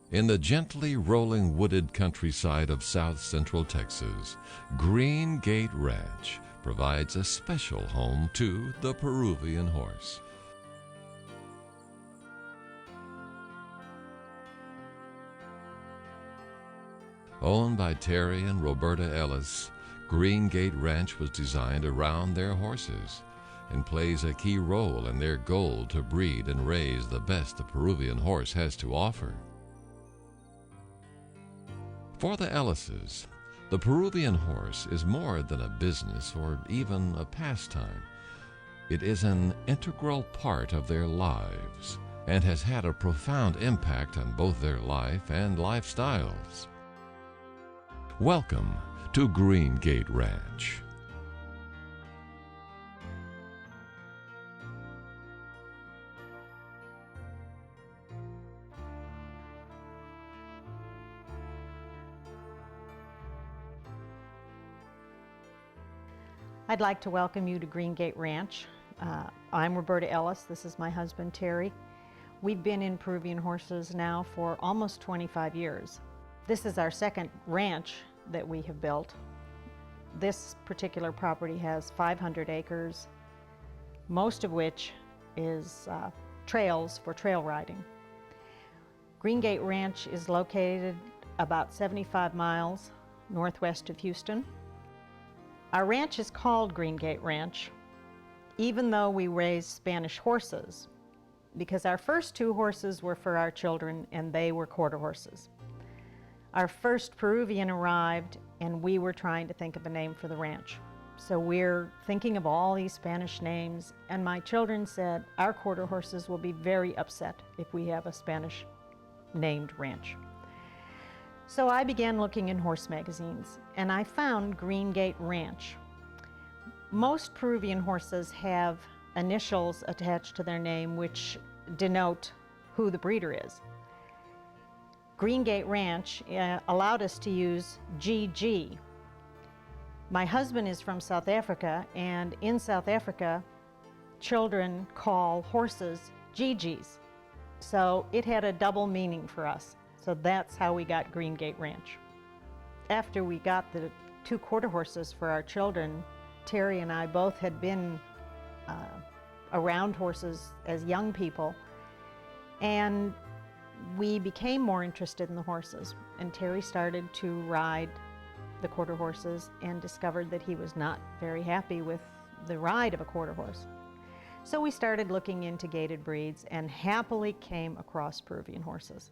In the gently rolling wooded countryside of south central Texas, Greengate Ranch provides a special home to the Peruvian horse. Owned by Terry and Roberta Ellis, Greengate Ranch was designed around their horses and plays a key role in their goal to breed and raise the best the Peruvian horse has to offer. For the Ellises, the Peruvian horse is more than a business or even a pastime. It is an integral part of their lives and has had a profound impact on both their life and lifestyles. Welcome to Greengate Ranch. I'd like to welcome you to Greengate Ranch. I'm Roberta Ellis. This is my husband, Terry. We've been in Peruvian horses now for almost 25 years. This is our second ranch that we have built. This particular property has 500 acres, most of which is trails for trail riding. Greengate Ranch is located about 75 miles northwest of Houston. Our ranch is called Greengate Ranch, even though we raise Spanish horses, because our first two horses were for our children and they were quarter horses. Our first Peruvian arrived and we were trying to think of a name for the ranch. So we're thinking of all these Spanish names, and my children said our quarter horses will be very upset if we have a Spanish named ranch. So I began looking in horse magazines, and I found Greengate Ranch. Most Peruvian horses have initials attached to their name which denote who the breeder is. Greengate Ranch allowed us to use GG. My husband is from South Africa, and in South Africa, children call horses GGs. So it had a double meaning for us. So that's how we got Greengate Ranch. After we got the two quarter horses for our children, Terry and I both had been around horses as young people, and we became more interested in the horses. And Terry started to ride the quarter horses and discovered that he was not very happy with the ride of a quarter horse. So we started looking into gaited breeds and happily came across Peruvian horses.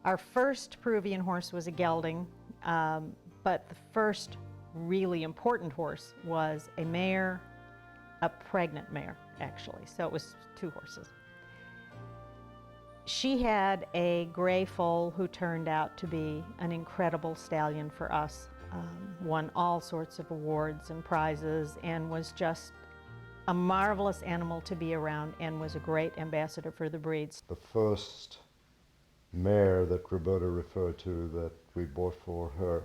Our first Peruvian horse was a gelding, but the first really important horse was a mare, a pregnant mare, actually. So it was two horses. She had a gray foal who turned out to be an incredible stallion for us, won all sorts of awards and prizes, and was just a marvelous animal to be around and was a great ambassador for the breeds. The first mare that Roberta referred to that we bought for her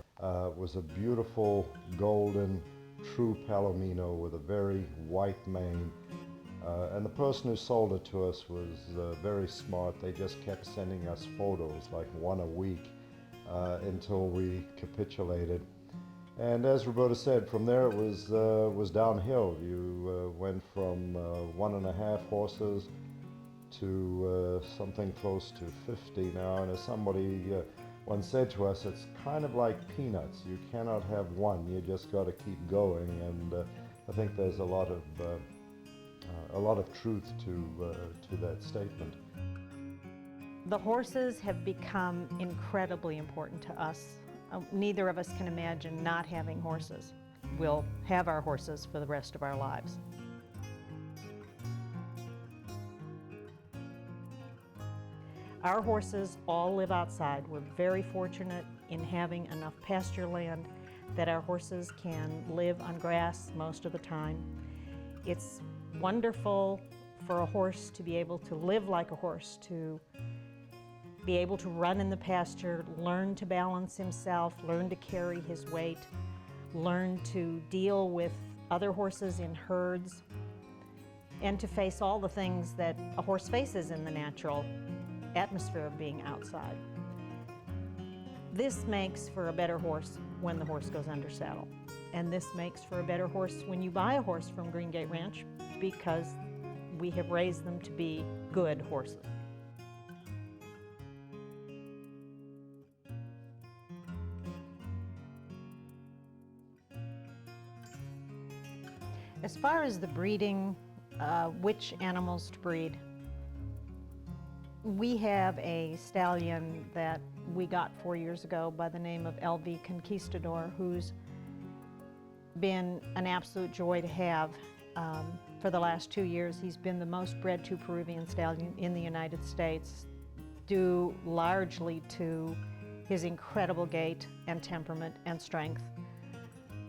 was a beautiful golden true palomino with a very white mane, and the person who sold it to us was very smart. They just kept sending us photos, like one a week, until we capitulated. And as Roberta said, from there it was downhill. You went from 1.5 horses to something close to 50 now, and as somebody once said to us, it's kind of like peanuts. You cannot have one, you just got to keep going, and I think there's a lot of truth to that statement. The horses have become incredibly important to us. Neither of us can imagine not having horses. We'll have our horses for the rest of our lives. Our horses all live outside. We're very fortunate in having enough pasture land that our horses can live on grass most of the time. It's wonderful for a horse to be able to live like a horse, to be able to run in the pasture, learn to balance himself, learn to carry his weight, learn to deal with other horses in herds, and to face all the things that a horse faces in the natural atmosphere of being outside. This makes for a better horse when the horse goes under saddle. And this makes for a better horse when you buy a horse from Greengate Ranch, because we have raised them to be good horses. As far as the breeding, which animals to breed, we have a stallion that we got 4 years ago by the name of LV Conquistador, who's been an absolute joy to have. For the last 2 years, he's been the most bred to Peruvian stallion in the United States, due largely to his incredible gait and temperament and strength,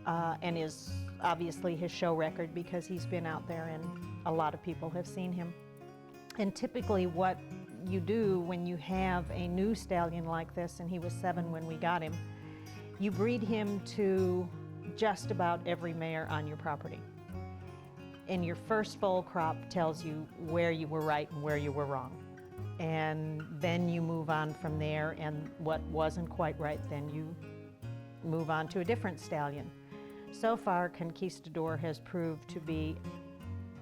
and is obviously his show record, because he's been out there and a lot of people have seen him. And typically what you do when you have a new stallion like this, and he was 7 when we got him, you breed him to just about every mare on your property. And your first foal crop tells you where you were right and where you were wrong. And then you move on from there, and what wasn't quite right, then you move on to a different stallion. So far, Conquistador has proved to be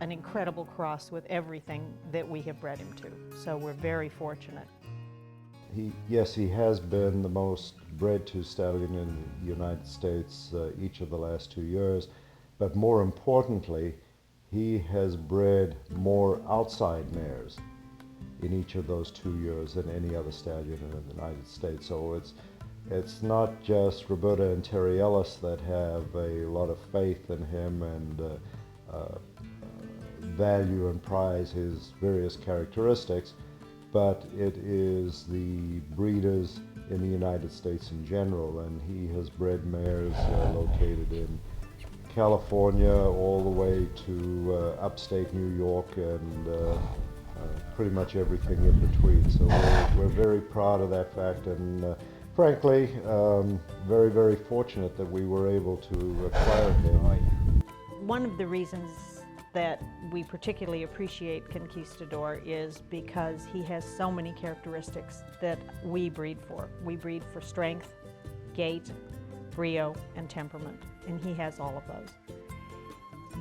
an incredible cross with everything that we have bred him to. So we're very fortunate. Yes, he has been the most bred to stallion in the United States each of the last 2 years, but more importantly, he has bred more outside mares in each of those 2 years than any other stallion in the United States. So it's not just Roberta and Terry Ellis that have a lot of faith in him and value and prize his various characteristics, but it is the breeders in the United States in general, and he has bred mares located in California all the way to upstate New York and pretty much everything in between. So we're very proud of that fact, and frankly, very, very fortunate that we were able to acquire him. One of the reasons that we particularly appreciate Conquistador is because he has so many characteristics that we breed for. We breed for strength, gait, brio, and temperament, and he has all of those.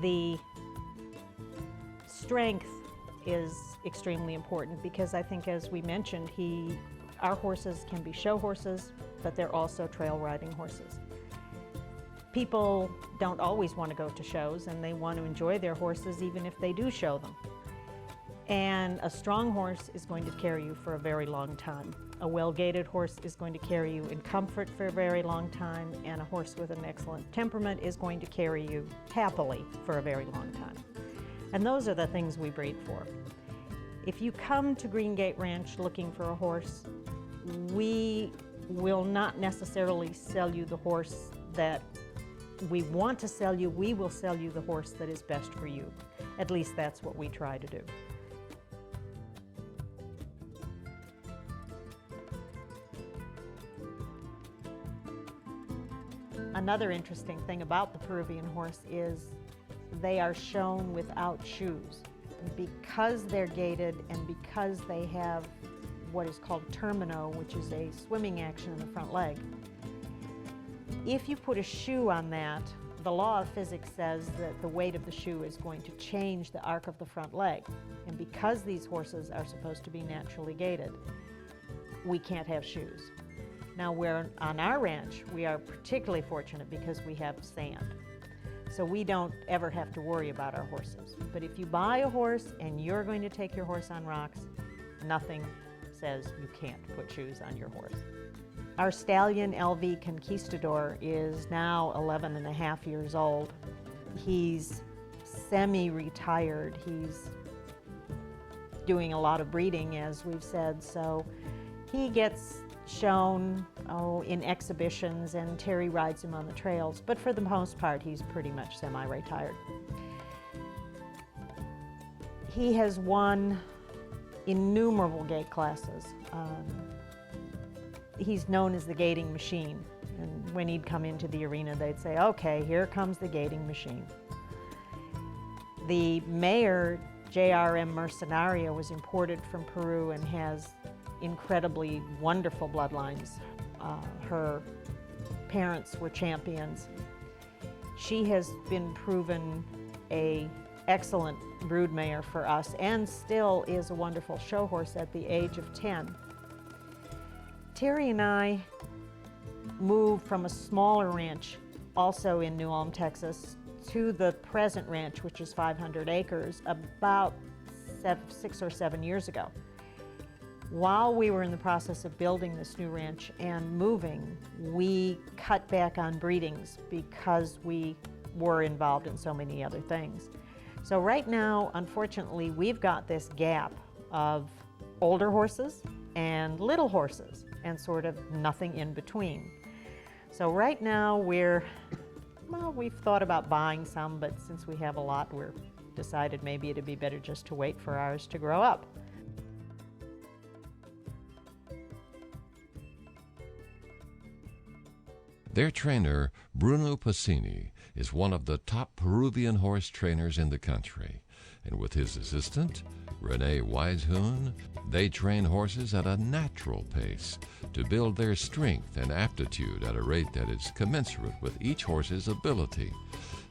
The strength is extremely important because I think, as we mentioned, our horses can be show horses, but they're also trail riding horses. People don't always want to go to shows, and they want to enjoy their horses even if they do show them. And a strong horse is going to carry you for a very long time. A well-gaited horse is going to carry you in comfort for a very long time, and a horse with an excellent temperament is going to carry you happily for a very long time. And those are the things we breed for. If you come to Greengate Ranch looking for a horse, we will not necessarily sell you the horse that we want to sell you. We will sell you the horse that is best for you. At least that's what we try to do. Another interesting thing about the Peruvian horse is they are shown without shoes. Because they're gaited and because they have what is called termino, which is a swimming action in the front leg, if you put a shoe on that, the law of physics says that the weight of the shoe is going to change the arc of the front leg. And because these horses are supposed to be naturally gaited, we can't have shoes. Now, on our ranch, we are particularly fortunate because we have sand. So we don't ever have to worry about our horses. But if you buy a horse and you're going to take your horse on rocks, nothing says you can't put shoes on your horse. Our stallion, LV Conquistador, is now 11 and a half years old. He's semi-retired. He's doing a lot of breeding, as we've said, so he gets shown in exhibitions, and Terry rides him on the trails, but for the most part he's pretty much semi-retired. He has won innumerable gait classes. He's known as the gaiting machine, and when he'd come into the arena they'd say, okay, here comes the gaiting machine. The mare, JRM Mercenaria, was imported from Peru and has incredibly wonderful bloodlines. Her parents were champions. She has been proven an excellent broodmare for us and still is a wonderful show horse at the age of 10. Terry and I moved from a smaller ranch, also in New Ulm, Texas, to the present ranch, which is 500 acres, about 6 or 7 years ago. While we were in the process of building this new ranch and moving, we cut back on breedings because we were involved in so many other things. So right now, unfortunately, we've got this gap of older horses and little horses and sort of nothing in between. So right now we've thought about buying some, but since we have a lot, we're decided maybe it'd be better just to wait for ours to grow up. Their trainer, Bruno Passini, is one of the top Peruvian horse trainers in the country. And with his assistant, Renee Weishuhn, they train horses at a natural pace to build their strength and aptitude at a rate that is commensurate with each horse's ability.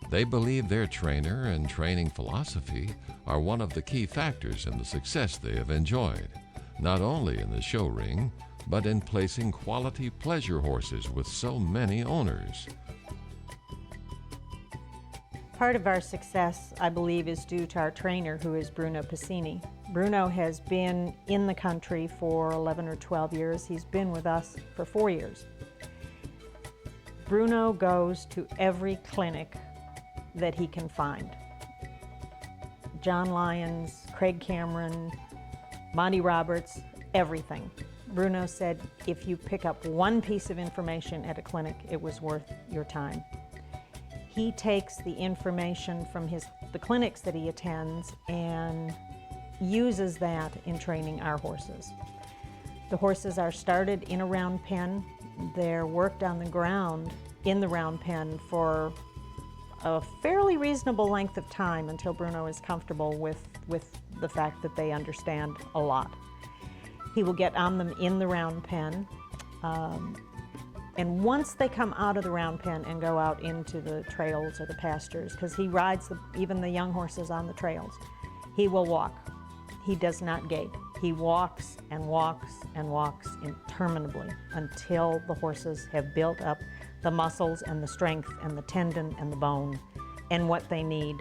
They believe their trainer and training philosophy are one of the key factors in the success they have enjoyed, not only in the show ring, but in placing quality pleasure horses with so many owners. Part of our success, I believe, is due to our trainer, who is Bruno Passini. Bruno has been in the country for 11 or 12 years. He's been with us for 4 years. Bruno goes to every clinic that he can find. John Lyons, Craig Cameron, Monty Roberts, everything. Bruno said if you pick up one piece of information at a clinic, it was worth your time. He takes the information from the clinics that he attends and uses that in training our horses. The horses are started in a round pen. They're worked on the ground in the round pen for a fairly reasonable length of time until Bruno is comfortable with the fact that they understand a lot. He will get on them in the round pen. And once they come out of the round pen and go out into the trails or the pastures, because he rides even the young horses on the trails, he will walk. He does not gait. He walks and walks and walks interminably until the horses have built up the muscles and the strength and the tendon and the bone and what they need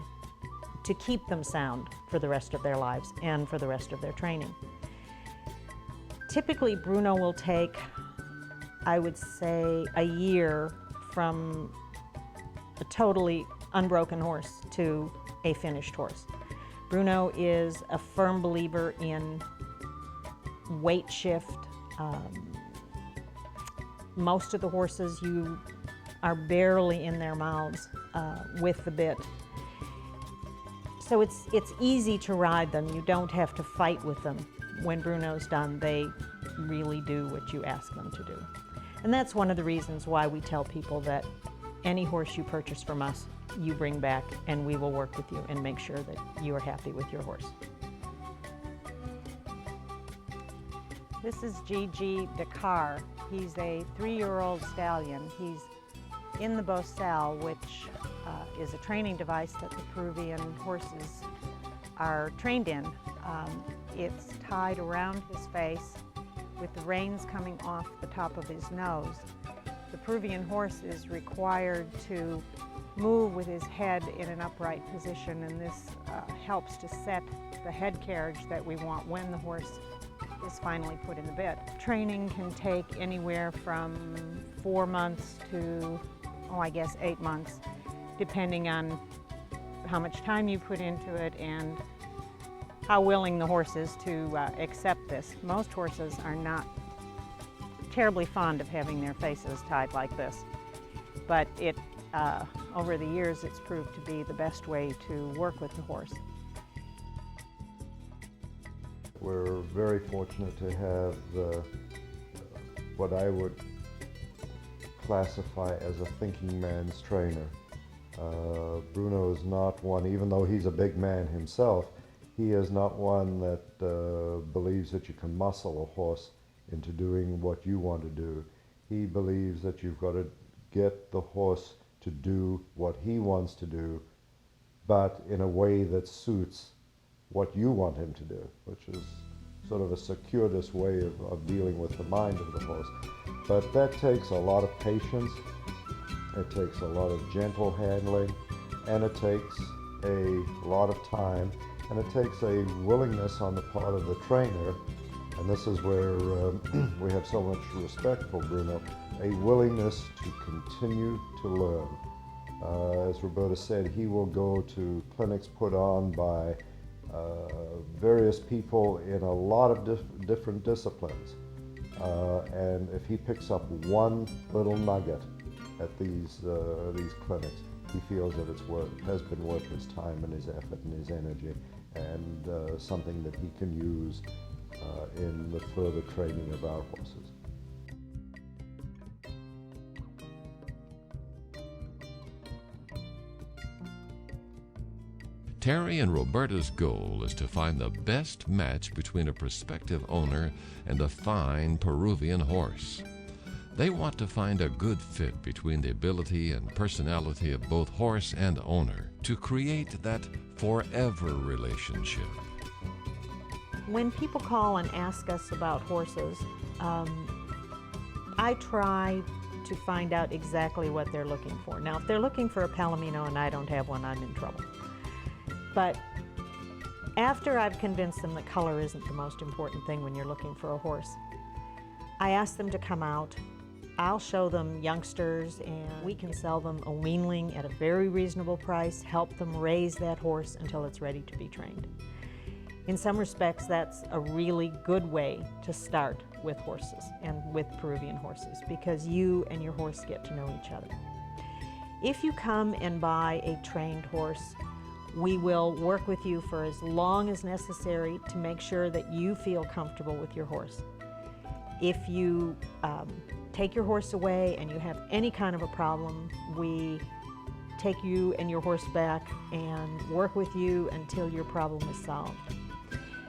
to keep them sound for the rest of their lives and for the rest of their training. Typically, Bruno will take, I would say, a year from a totally unbroken horse to a finished horse. Bruno is a firm believer in weight shift. Most of the horses, you are barely in their mouths with the bit. So it's easy to ride them. You don't have to fight with them. When Bruno's done, they really do what you ask them to do. And that's one of the reasons why we tell people that any horse you purchase from us, you bring back, and we will work with you and make sure that you are happy with your horse. This is Gigi Dakar. He's a 3-year-old stallion. He's in the Bosal, which is a training device that the Peruvian horses are trained in. It's tied around his face with the reins coming off the top of his nose. The Peruvian horse is required to move with his head in an upright position, and this helps to set the head carriage that we want when the horse is finally put in the bit. Training can take anywhere from 4 months to, I guess 8 months, depending on how much time you put into it and how willing the horse is to accept this. Most horses are not terribly fond of having their faces tied like this, but over the years it's proved to be the best way to work with the horse. We're very fortunate to have what I would classify as a thinking man's trainer. Bruno is not one, even though he's a big man himself, he is not one that believes that you can muscle a horse into doing what you want to do. He believes that you've got to get the horse to do what he wants to do, but in a way that suits what you want him to do, which is sort of a circuitous way of dealing with the mind of the horse. But that takes a lot of patience, it takes a lot of gentle handling, and it takes a lot of time, and it takes a willingness on the part of the trainer, and this is where we have so much respect for Bruno, a willingness to continue to learn. As Roberta said, he will go to clinics put on by various people in a lot of different disciplines. And if he picks up one little nugget at these clinics, he feels that has been worth his time and his effort and his energy, and something that he can use in the further training of our horses. Terry and Roberta's goal is to find the best match between a prospective owner and a fine Peruvian horse. They want to find a good fit between the ability and personality of both horse and owner to create that forever relationship. When people call and ask us about horses, I try to find out exactly what they're looking for. Now, if they're looking for a Palomino and I don't have one, I'm in trouble. But after I've convinced them that color isn't the most important thing when you're looking for a horse, I ask them to come out. I'll show them youngsters, and we can sell them a weanling at a very reasonable price, help them raise that horse until it's ready to be trained. In some respects, that's a really good way to start with horses and with Peruvian horses, because you and your horse get to know each other. If you come and buy a trained horse, we will work with you for as long as necessary to make sure that you feel comfortable with your horse. If you take your horse away and you have any kind of a problem, we take you and your horse back and work with you until your problem is solved.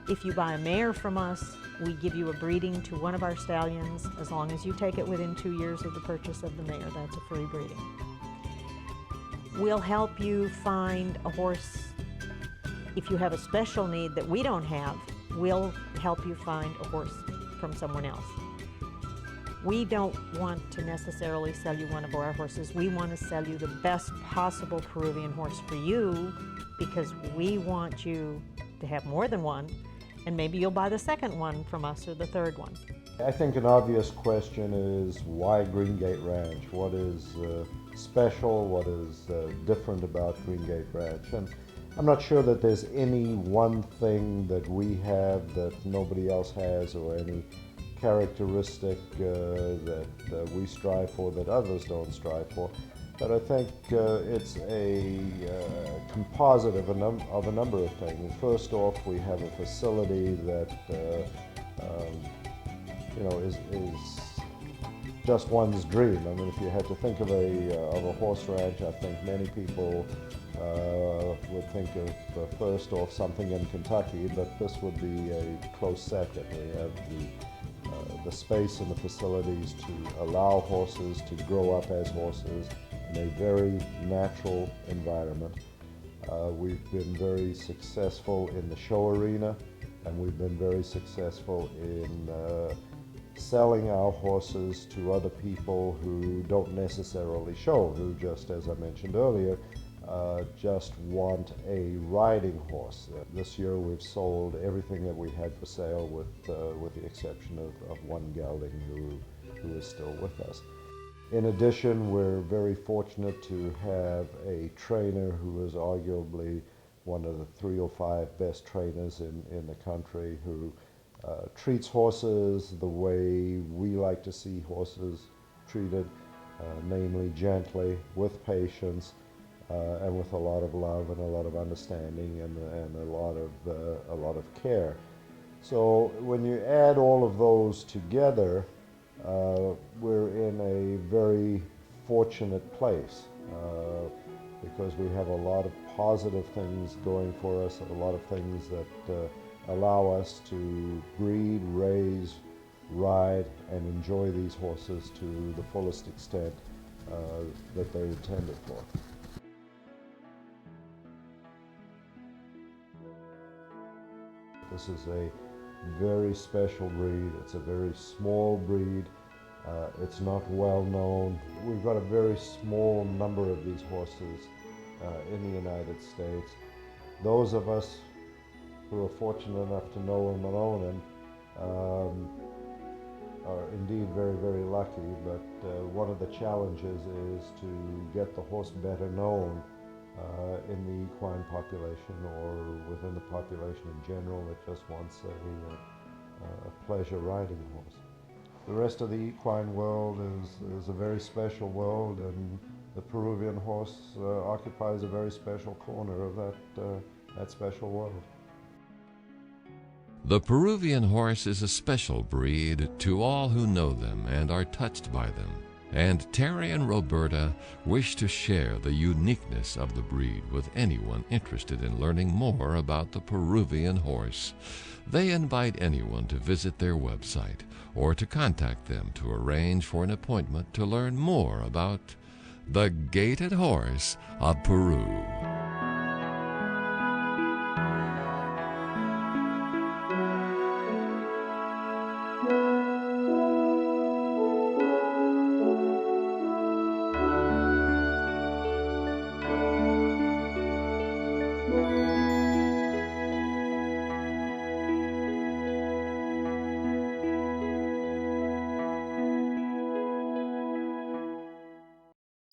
If you buy a mare from us, we give you a breeding to one of our stallions as long as you take it within 2 years of the purchase of the mare. That's a free breeding. We'll help you find a horse. If you have a special need that we don't have, we'll help you find a horse from someone else. We don't want to necessarily sell you one of our horses. We want to sell you the best possible Peruvian horse for you, because we want you to have more than one, and maybe you'll buy the second one from us or the third one. I think an obvious question is, why Greengate Ranch? What is special? What is different about Greengate Ranch? And I'm not sure that there's any one thing that we have that nobody else has, or any characteristic that we strive for that others don't strive for. But I think it's a composite of a number of things. First off, we have a facility that is just one's dream. I mean, if you had to think of a horse ranch, I think many people would think of first off something in Kentucky, but this would be a close second. We have the space and the facilities to allow horses to grow up as horses in a very natural environment. We've been very successful in the show arena, and we've been very successful in selling our horses to other people who don't necessarily show, who just, as I mentioned earlier, just want a riding horse. This year we've sold everything that we had for sale, with the exception of one gelding who is still with us. In addition, we're very fortunate to have a trainer who is arguably one of the 3 or 5 best trainers in the country, who treats horses the way we like to see horses treated, namely gently, with patience, and with a lot of love and a lot of understanding and a lot of care. So when you add all of those together, we're in a very fortunate place because we have a lot of positive things going for us, a lot of things that allow us to breed, raise ride and enjoy these horses to the fullest extent that they're intended for. This is a very special breed. It's a very small breed. It's not well known. We've got a very small number of these horses in the United States. Those of us who are fortunate enough to know them and own them are indeed very, very lucky, but one of the challenges is to get the horse better known in the equine population or within the population in general that just wants a pleasure riding horse. The rest of the equine world is a very special world, and the Peruvian horse occupies a very special corner of that special world. The Peruvian horse is a special breed to all who know them and are touched by them. And Terry and Roberta wish to share the uniqueness of the breed with anyone interested in learning more about the Peruvian horse. They invite anyone to visit their website or to contact them to arrange for an appointment to learn more about the Gated Horse of Peru.